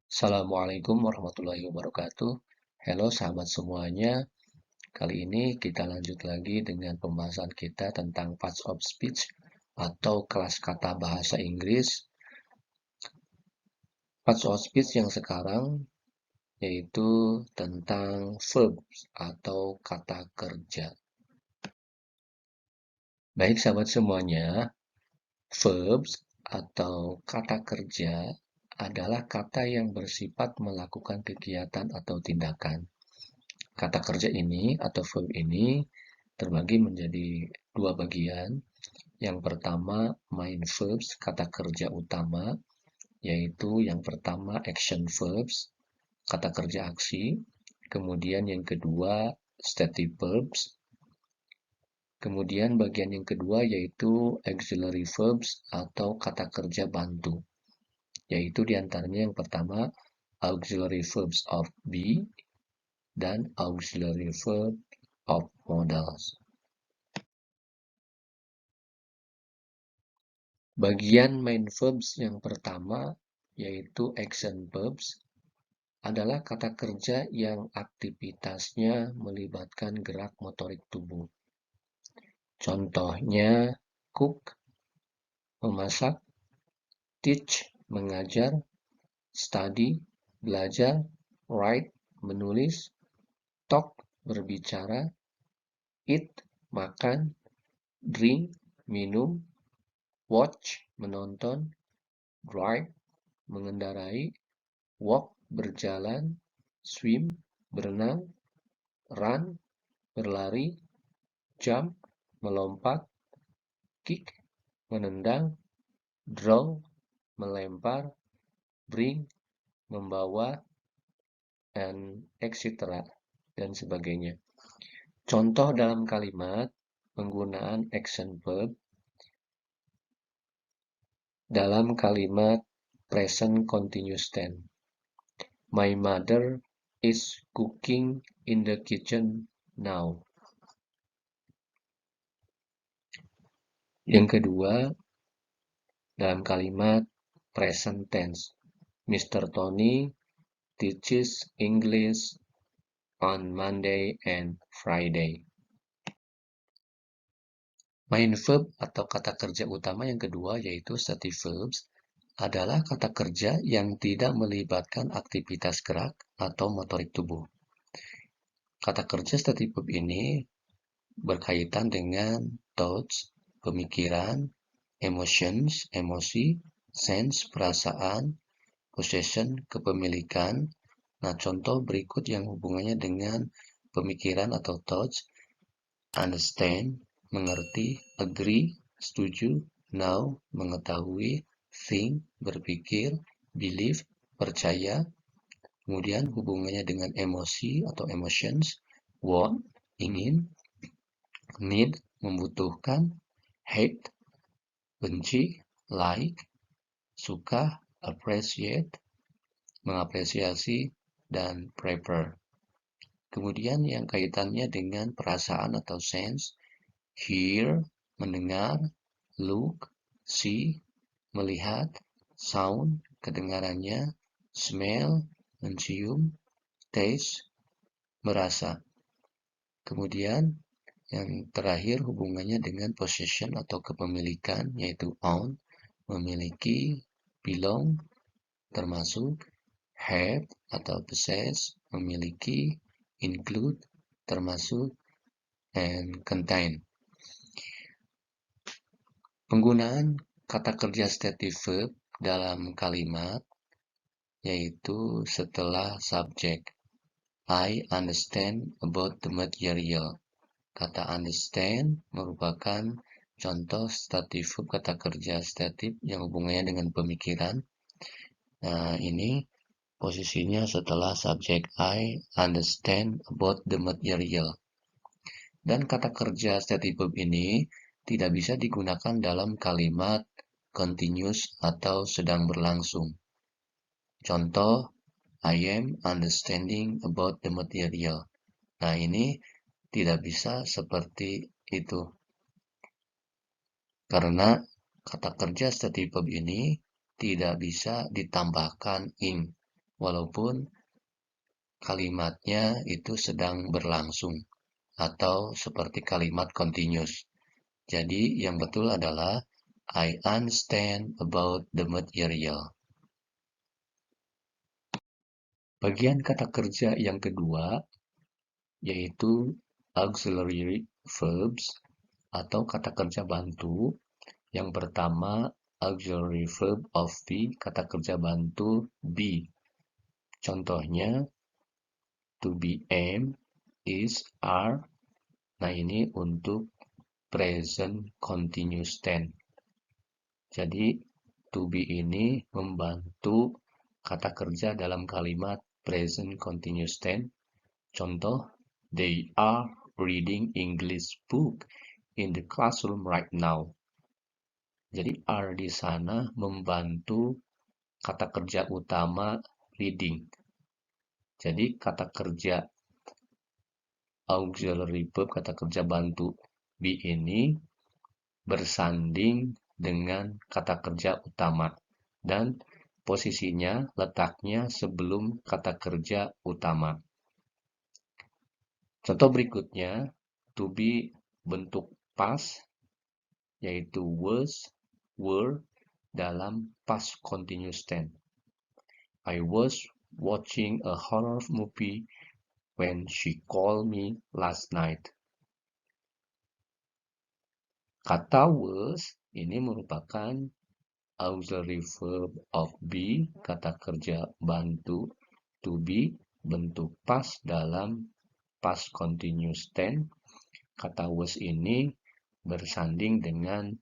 Assalamualaikum warahmatullahi wabarakatuh. Halo sahabat semuanya, kali ini kita lanjut lagi dengan pembahasan kita tentang parts of speech atau kelas kata bahasa Inggris. Parts of speech yang sekarang yaitu tentang verbs atau kata kerja. Baik sahabat semuanya, verbs atau kata kerja adalah kata yang bersifat melakukan kegiatan atau tindakan. Kata kerja ini atau verb ini terbagi menjadi dua bagian. Yang pertama, main verbs, kata kerja utama, yaitu yang pertama action verbs, kata kerja aksi. Kemudian yang kedua, stative verbs. Kemudian bagian yang kedua yaitu auxiliary verbs atau kata kerja bantu. Yaitu diantaranya yang pertama, auxiliary verbs of be, dan auxiliary verb of modals. Bagian main verbs yang pertama, yaitu action verbs, adalah kata kerja yang aktivitasnya melibatkan gerak motorik tubuh. Contohnya, cook, memasak, teach, mengajar, study, belajar, write, menulis, talk, berbicara, eat, makan, drink, minum, watch, menonton, drive, mengendarai, walk, berjalan, swim, berenang, run, berlari, jump, melompat, kick, menendang, draw, melempar, bring, membawa, dan etc. dan sebagainya. Contoh dalam kalimat penggunaan action verb dalam kalimat present continuous tense. My mother is cooking in the kitchen now. Yang kedua, dalam kalimat present tense. Mr. Tony teaches English on Monday and Friday. Main verb atau kata kerja utama yang kedua yaitu stative verbs adalah kata kerja yang tidak melibatkan aktivitas gerak atau motorik tubuh. Kata kerja stative verb ini berkaitan dengan thoughts, pemikiran, emotions, emosi, sense, perasaan, possession, kepemilikan. Nah, contoh berikut yang hubungannya dengan pemikiran atau thoughts: understand, mengerti, agree, setuju, know, mengetahui, think, berpikir, believe, percaya. Kemudian hubungannya dengan emosi atau emotions: want, ingin, need, membutuhkan, hate, benci, like, suka, appreciate, mengapresiasi, dan prefer. Kemudian yang kaitannya dengan perasaan atau sense: hear, mendengar, look, see, melihat, sound, kedengarannya, smell, mencium, taste, merasa. Kemudian yang terakhir hubungannya dengan possession atau kepemilikan, yaitu own, memiliki, belong, termasuk, have atau possess, memiliki, include, termasuk, and contain. Penggunaan kata kerja stative verb dalam kalimat yaitu setelah subjek. I understand about the material. Kata understand merupakan contoh stative verb kata kerja stative yang hubungannya dengan pemikiran. Nah, ini posisinya setelah subjek I understand about the material. Dan kata kerja stative verb ini tidak bisa digunakan dalam kalimat continuous atau sedang berlangsung. Contoh, I am understanding about the material. Nah, ini tidak bisa seperti itu. Karena kata kerja stative verb ini tidak bisa ditambahkan ing. walaupun kalimatnya itu sedang berlangsung atau seperti kalimat continuous. Jadi yang betul adalah I understand about the material. Bagian kata kerja yang kedua yaitu auxiliary verbs atau kata kerja bantu. Yang pertama, auxiliary verb of be, kata kerja bantu be. Contohnya, to be, am, is, are. Nah, ini untuk present continuous tense. Jadi, to be ini membantu kata kerja dalam kalimat present continuous tense. Contoh, they are reading English book in the classroom right now. Jadi are di sana membantu kata kerja utama reading. Jadi kata kerja auxiliary verb, kata kerja bantu be ini bersanding dengan kata kerja utama dan posisinya letaknya sebelum kata kerja utama. Contoh berikutnya, to be bentuk past yaitu was, were dalam past continuous tense. I was watching a horror movie when she called me last night. Kata was ini merupakan auxiliary verb of be, kata kerja bantu to be, bentuk past dalam past continuous tense. Kata was ini bersanding dengan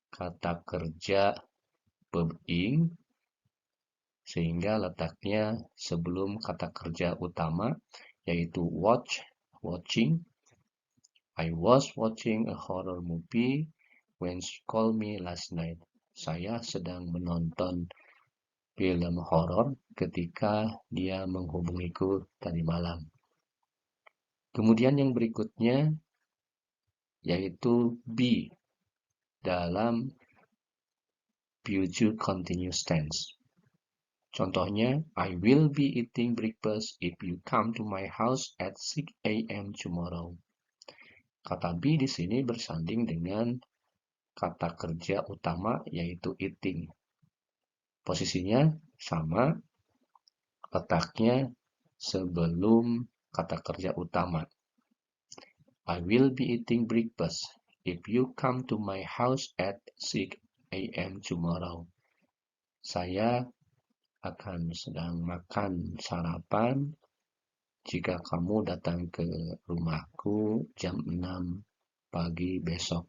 kata kerja verb ing, sehingga letaknya sebelum kata kerja utama, yaitu watch, watching. I was watching a horror movie when she called me last night. Saya sedang menonton film horor ketika dia menghubungiku tadi malam. Kemudian yang berikutnya yaitu be dalam future continuous tense. Contohnya, I will be eating breakfast if you come to my house at 6 a.m. tomorrow. Kata be di sini bersanding dengan kata kerja utama yaitu eating. Posisinya sama, letaknya sebelum kata kerja utama. I will be eating breakfast if you come to my house at 6 a.m. tomorrow. Saya akan sedang makan sarapan jika kamu datang ke rumahku jam 6 pagi besok.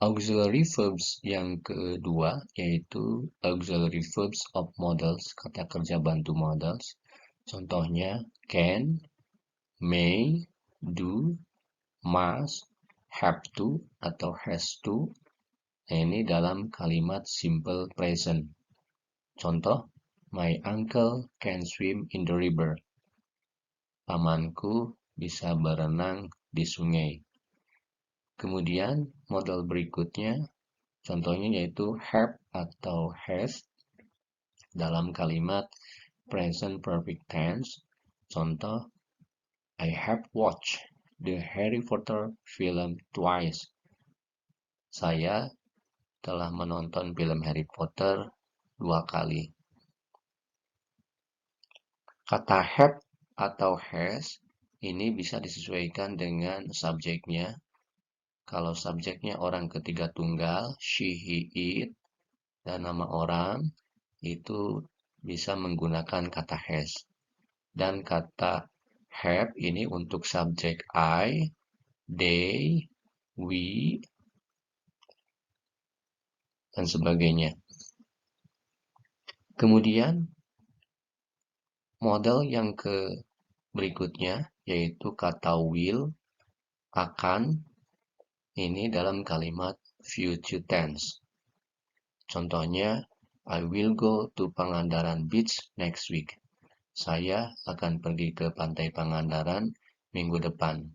Auxiliary verbs yang kedua yaitu auxiliary verbs of modals, kata kerja bantu modals. Contohnya can, may, do, must, have to, atau has to. Nah, ini dalam kalimat simple present. Contoh, my uncle can swim in the river. Pamanku bisa berenang di sungai. Kemudian modal berikutnya, contohnya yaitu have atau has dalam kalimat present perfect tense. Contoh, I have watched the Harry Potter film twice. Saya telah menonton film Harry Potter 2 kali. Kata have atau has ini bisa disesuaikan dengan subjeknya. Kalau subjeknya orang ketiga tunggal, she, he, it, dan nama orang, itu bisa menggunakan kata has. Dan kata have ini untuk subjek I, they, we, dan sebagainya. Kemudian model yang berikutnya yaitu kata will, akan, ini dalam kalimat future tense. Contohnya, I will go to Pangandaran Beach next week. Saya akan pergi ke Pantai Pangandaran minggu depan.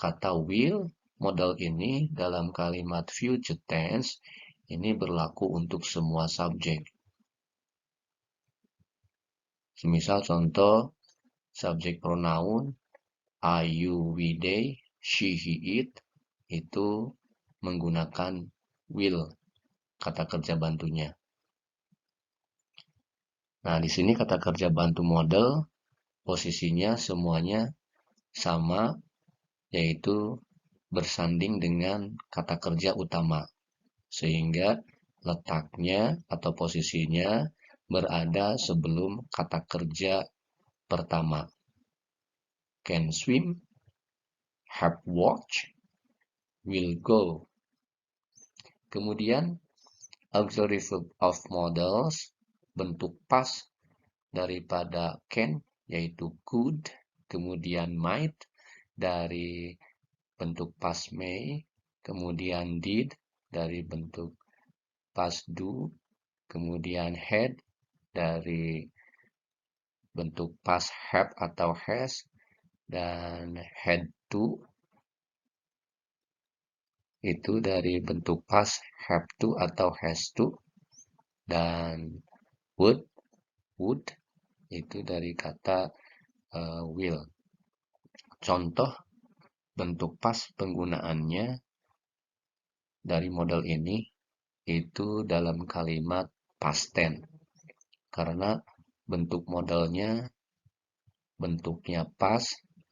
Kata will, model ini dalam kalimat future tense, Ini berlaku untuk semua subjek. Semisal contoh, subjek pronoun I, you, we, they, she, he, it itu menggunakan will, kata kerja bantunya. Nah, di sini kata kerja bantu model posisinya semuanya sama, yaitu bersanding dengan kata kerja utama, sehingga letaknya atau posisinya berada sebelum kata kerja pertama. Can swim, have watched, will go. Kemudian auxiliary verb of models, bentuk pas daripada can, yaitu could, kemudian might, dari bentuk pas may, kemudian did, dari bentuk pas do, kemudian had, dari bentuk pas have atau has, dan had to, itu dari bentuk pas have to atau has to, dan would, itu dari kata will. Contoh bentuk pas penggunaannya dari model ini itu dalam kalimat past tense, karena bentuk modelnya bentuknya pas,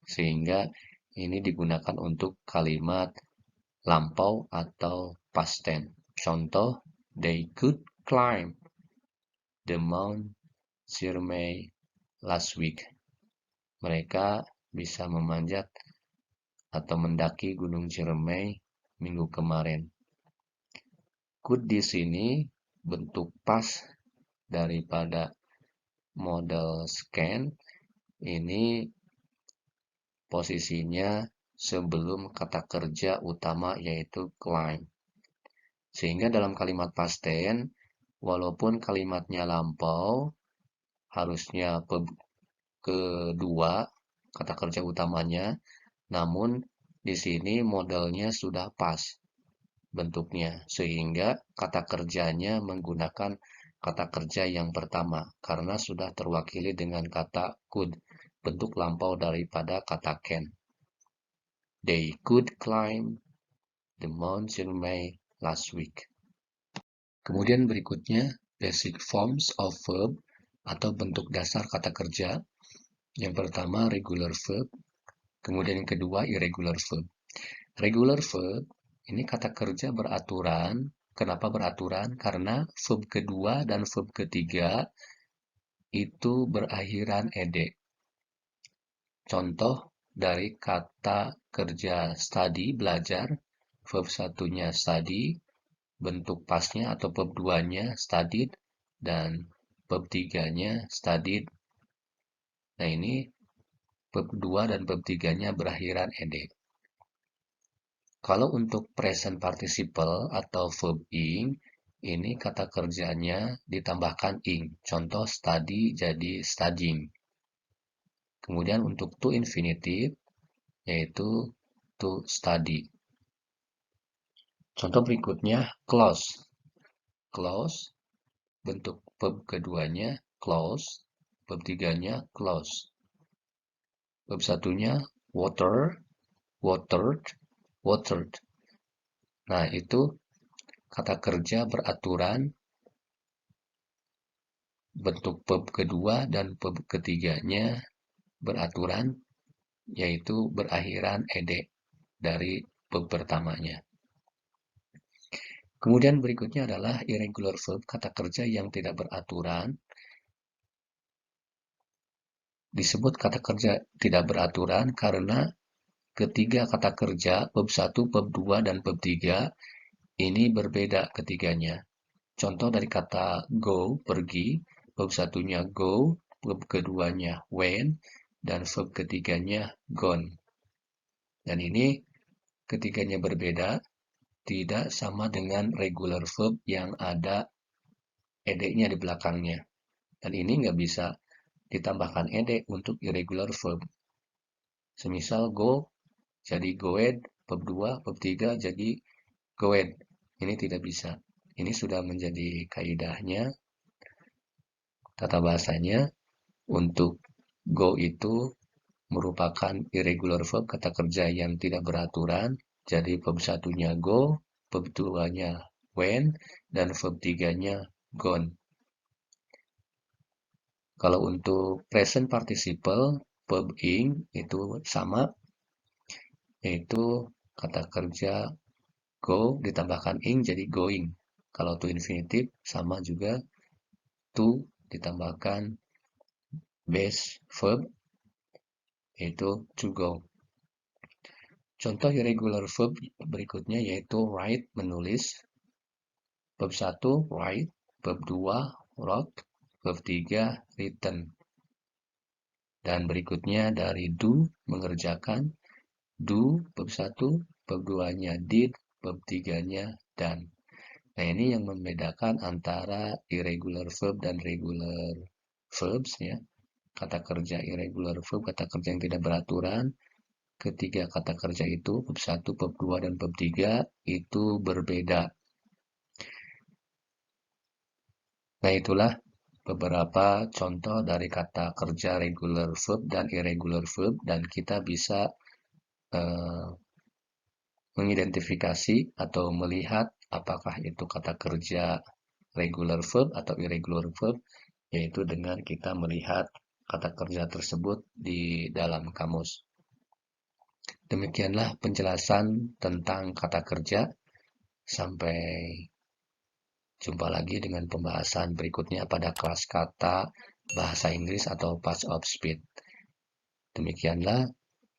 sehingga ini digunakan untuk kalimat lampau atau past tense. Contoh, they could climb the Mount Ciremai last week. Mereka bisa memanjat atau mendaki Gunung Ciremai minggu kemarin. Could di sini bentuk pas daripada model scan ini posisinya sebelum kata kerja utama yaitu climb. Sehingga dalam kalimat past tense, walaupun kalimatnya lampau, harusnya kedua kata kerja utamanya, namun di sini modelnya sudah pas bentuknya, sehingga kata kerjanya menggunakan kata kerja yang pertama karena sudah terwakili dengan kata could, bentuk lampau daripada kata can. They could climb the Mount Ciremai last week. Kemudian berikutnya basic forms of verb atau bentuk dasar kata kerja. Yang pertama regular verb, kemudian yang kedua irregular verb. Regular verb ini kata kerja beraturan. Kenapa beraturan? Karena verb kedua dan verb ketiga itu berakhiran ed. Contoh dari kata kerja study, belajar, verb satunya study, bentuk pasnya atau verb 2-nya studied, dan verb 3-nya studied. Nah, ini verb 2 dan verb 3-nya berakhiran ed. Kalau untuk present participle atau verb ing, ini kata kerjanya ditambahkan ing. Contoh study jadi studying. Kemudian untuk to infinitive, yaitu to study. Contoh berikutnya close. Close, bentuk verb keduanya close, verb tiganya close. Verb satunya water, watered, watered. Nah, itu kata kerja beraturan, bentuk verb kedua dan verb ketiganya beraturan, yaitu berakhiran ed dari verb pertamanya. Kemudian berikutnya adalah irregular verb, kata kerja yang tidak beraturan. Disebut kata kerja tidak beraturan karena ketiga kata kerja, verb 1, verb 2, dan verb 3, ini berbeda ketiganya. Contoh dari kata go, pergi, verb satunya go, verb keduanya went, dan verb ketiganya gone. Dan ini ketiganya berbeda, tidak sama dengan regular verb yang ada ed-nya di belakangnya. Dan ini nggak bisa ditambahkan ed untuk irregular verb. Semisal go jadi goed, verb 2, verb 3 jadi goed. Ini tidak bisa. Ini sudah menjadi kaidahnya, tata bahasanya. Untuk go itu merupakan irregular verb, kata kerja yang tidak beraturan. Jadi verb satunya go, verb duanya went, dan verb tiganya gone. Kalau untuk present participle, verb ing itu sama, yaitu kata kerja go ditambahkan ing jadi going. Kalau to infinitive sama juga, to ditambahkan base verb yaitu to go. Contoh irregular verb berikutnya yaitu write, menulis. Verb 1 write, verb 2 wrote, verb 3 written. Dan berikutnya dari do, mengerjakan. Do, verb 1, verb 2-nya did, verb 3-nya done. Nah, ini yang membedakan antara irregular verb dan regular verbs ya. Kata kerja irregular verb, kata kerja yang tidak beraturan. Ketiga kata kerja itu, verb 1, verb 2, dan verb 3 itu berbeda. Nah, itulah beberapa contoh dari kata kerja regular verb dan irregular verb, dan kita bisa eh, mengidentifikasi atau melihat apakah itu kata kerja regular verb atau irregular verb, yaitu dengan kita melihat kata kerja tersebut di dalam kamus. Demikianlah penjelasan tentang kata kerja. Sampai jumpa lagi dengan pembahasan berikutnya pada kelas kata bahasa Inggris atau Pass of Speed. Demikianlah.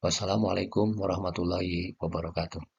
Wassalamualaikum warahmatullahi wabarakatuh.